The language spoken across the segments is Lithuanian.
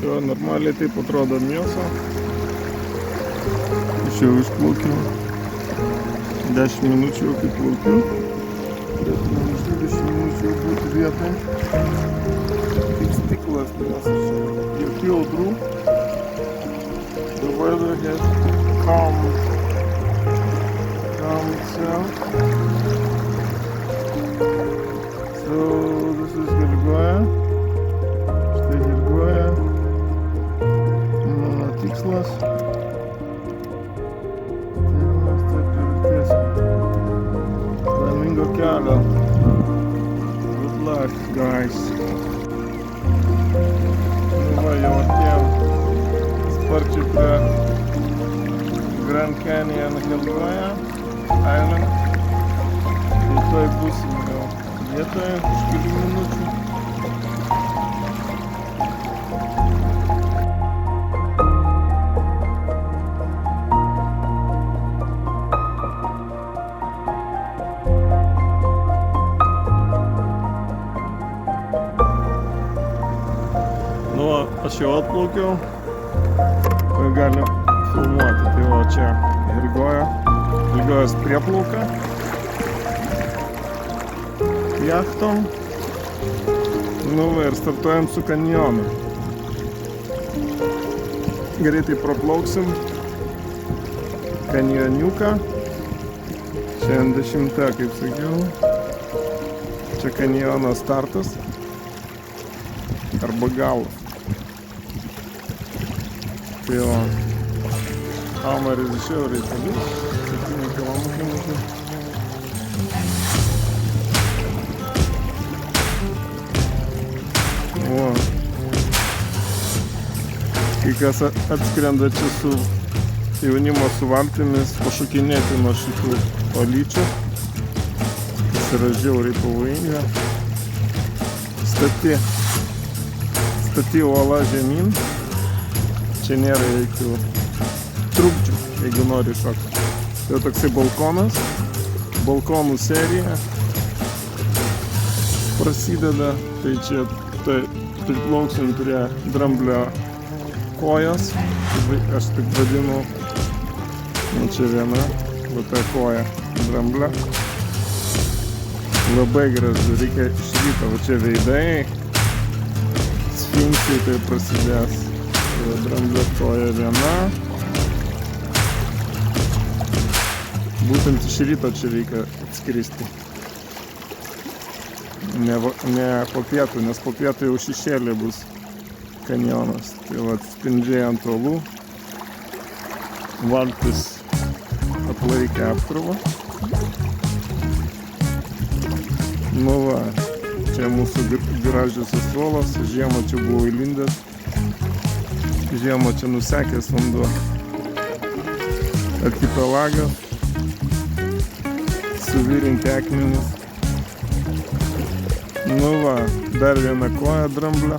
Jo, normaliai taip atrodo mėsa. Aš jau išplaukiau. 10 minučių jau kaip plaukiu. Turėtume už 20 minučių jau būti vietoj. Tik stiklas, nes jokių audrų. The weather has calmed itself. So this is Girgoja. Štai Girgoja. Mano tikslas. Tai mes taip priartėsim. Laimingo kelio. Good luck, guys. Nu va, jau artėjom sparčiai prie Grand Canyon Girgoja Island. Tai tuoj būsim jau vietoje už kelių minučių. Nu, aš jau atplaukiau. Tai galim filmuoti. Tai va čia Girgojos prieplauka. Jachtom. Nu va ir startuojam su kanjonu. Greitai praplauksim kanjoniuką. Šiandien 10, kaip sakiau. Čia kanjono startas. Arba galas. Tai va. Amaris žiauriai toli. 7 kilometrų. O. Kai kas atskrenda čia su jaunimo su valtimis pašokinėti nuo šitų olyčių. Kas yra žiauriai pavojinga. Stati uola žemyn. Čia nėra jokių trukdžių, jeigu nori šokti. Tai toksai balkonas. Balkonų serija prasideda. Tai čia priplauksim prie dramblio kojos. Aš taip vadinu. Nu, čia viena. Va ta koja dramblio. Labai gražu. Reikia iš ryto. Va čia veidai. Sfinksai tai prasidės. Dramblio koja viena. Būtent iš ryto čia reikia atskristi. Ne po pietų, nes po pietų jau šešėlė bus kanjonas. Tai va spindžiai ant uolų. Valtis atlaikė apkrovą. Nu va, čia mūsų gražiosios uolos. Žiemą čia buvo įlindęs. Žiemą čia nusekęs vanduo. Archipelagas. Suvirinti akmenis. Nu va, dar viena koja dramblio.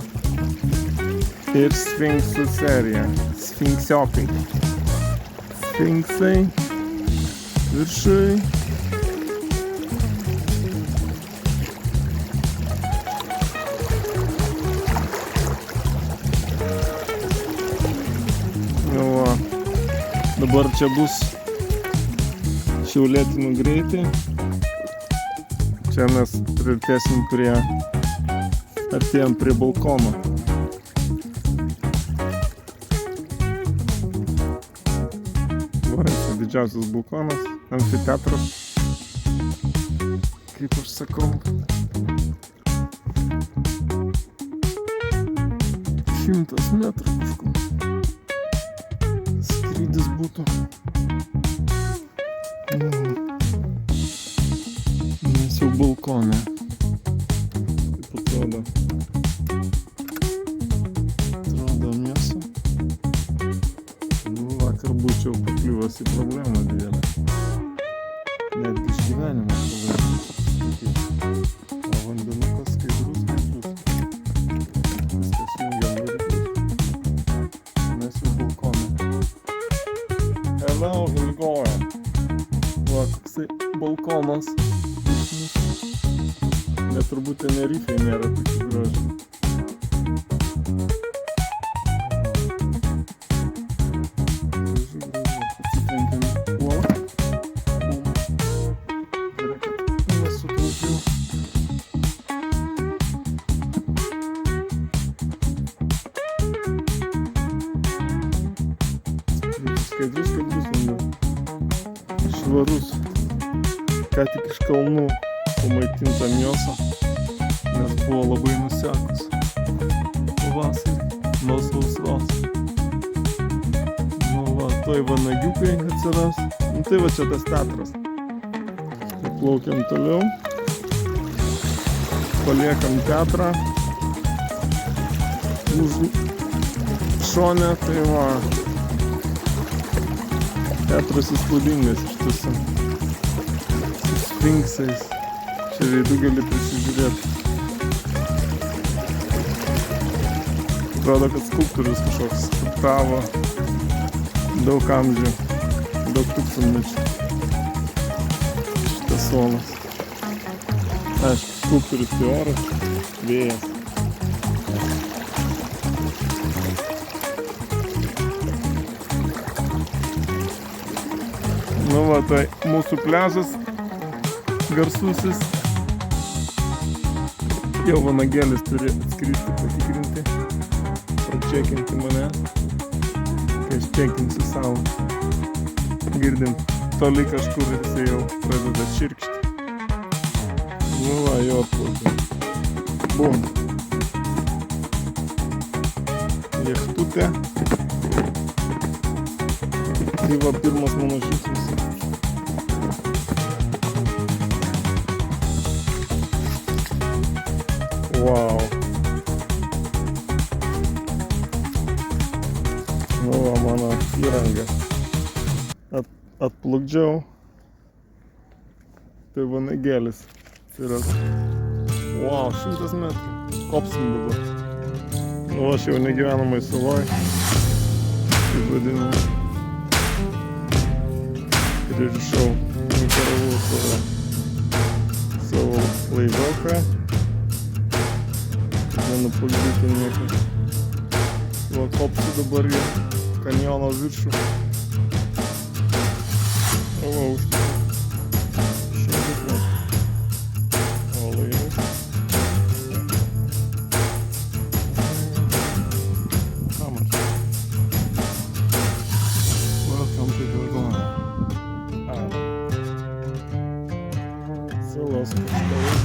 Ir sfinksų serija. Sfinksiokai. Sfinksai. Viršui. Nu va. Dabar čia bus šiaulėtinų greitai. Čia mes artėjom prie balkono. Va, čia didžiausias balkonas, amfiteatras. Kaip aš sakau. 100 metrų kažkur. Skrydis būtų. Mes jau balkone. Taip atrodo mėsa. Nu, vakar būčiau pakliuvęs į problemą didelę. Netgi iš gyvenimo problemą. O vandenukas skaidrus. Viskas jungia variklius. Mes jau balkone. Hello, Girgoja. Va, koksai balkonas. Net turbūt Tenerifėje nėra tokių gražių. Skaidrus vanduo. Švarus. Ką tik iš kalnų pamaitinta mėsa, nes buvo labai nusekus. Pavasarį nuo sausos. Nu va, toj vanagiukai atsiras. Nu tai va čia tas teatras. Tai plaukiam toliau. Paliekam teatrą. Už šonę, tai va. Teatras įspūdingas iš tiesų. Su sfinksais. Čia veidų gali prisižiūrėti. Atrodo, kad skulptorius kažkoks skulptavo daug amžių, daug tūkstantmečių. Šitas suolas. Aišku, skulptorius tai oras, vėjas. Nu va, tai mūsų pliažas garsusis. Jau vanagėlis turi atskristi patikrinti, pračekinti mane, kai aš čekinsiu savo. Girdim, toli kažkur jisai jau pradeda čirkšti. Nu va, jo atplaukim. Bum. Jachtutė. Tai va pirmas mano žingsnis. Wow. Nu va, mano įranga. Atplukdžiau. Tai vanagėlis. Wow, 100 metrų. Kopsim dabar. Nu aš jau negyvenamai saloj. Taip vadinamai. Pririšau, nukaravau savo laivoką. Nenupagdyti niekas. Va, kopsiu dabar į kanjono viršų. O, va, užkipu. 100 metrų. O, laivas. Kamas. Welcome to Gorgona. Salos kažkavai.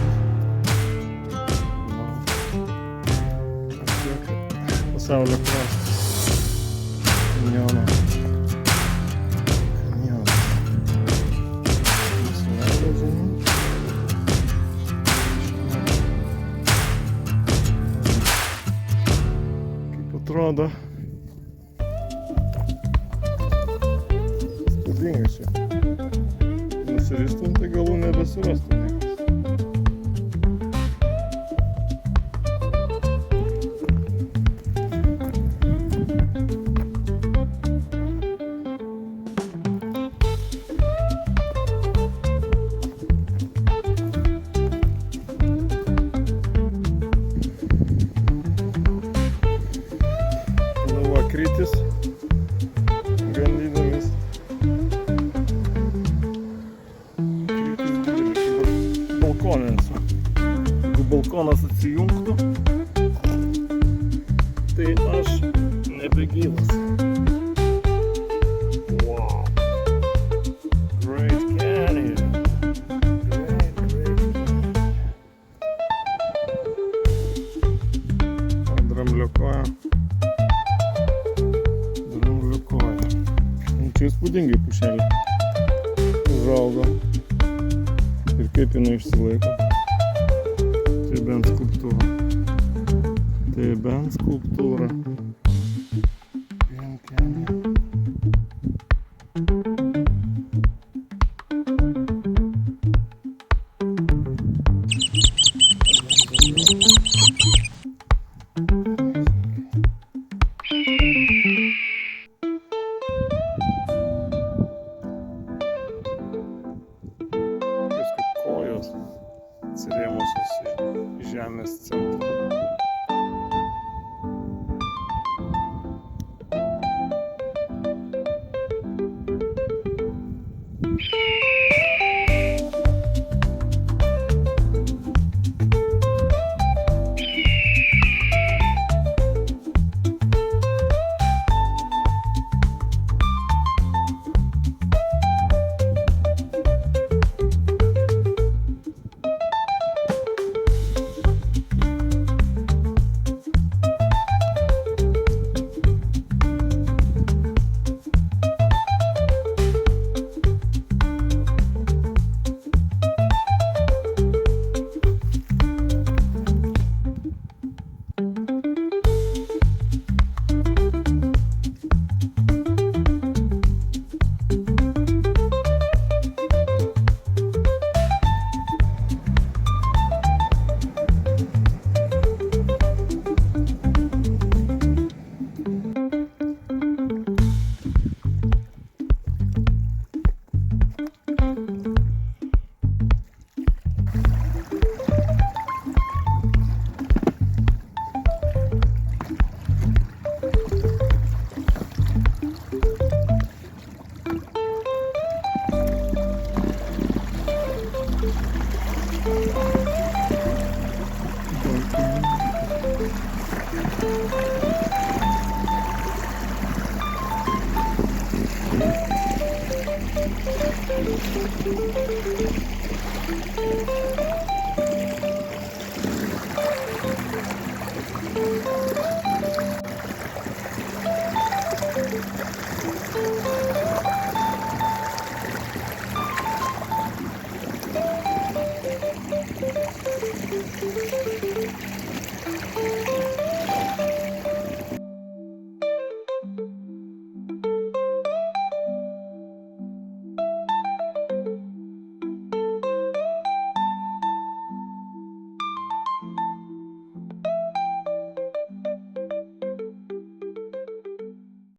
Pasaulio kraštas. Kanjono. Kanjonas. Nusileido žemyn. Kaip atrodo. Spūdingai čia. Nusiristum, tai galų nebesurastum. Krytis, gandydamis. Krytis didelis, balkonė esu. Jeigu balkonas atsijungtų, tai aš nebegyvas. Wow. Great canyon. Great. Dramblio koja. Čia įspūdingai pušelė užaugo ir kaip jinai išsilaiko. Tai bent skulptūra. Tai bent skulptūra. Atsirėmusios į žemės centrą.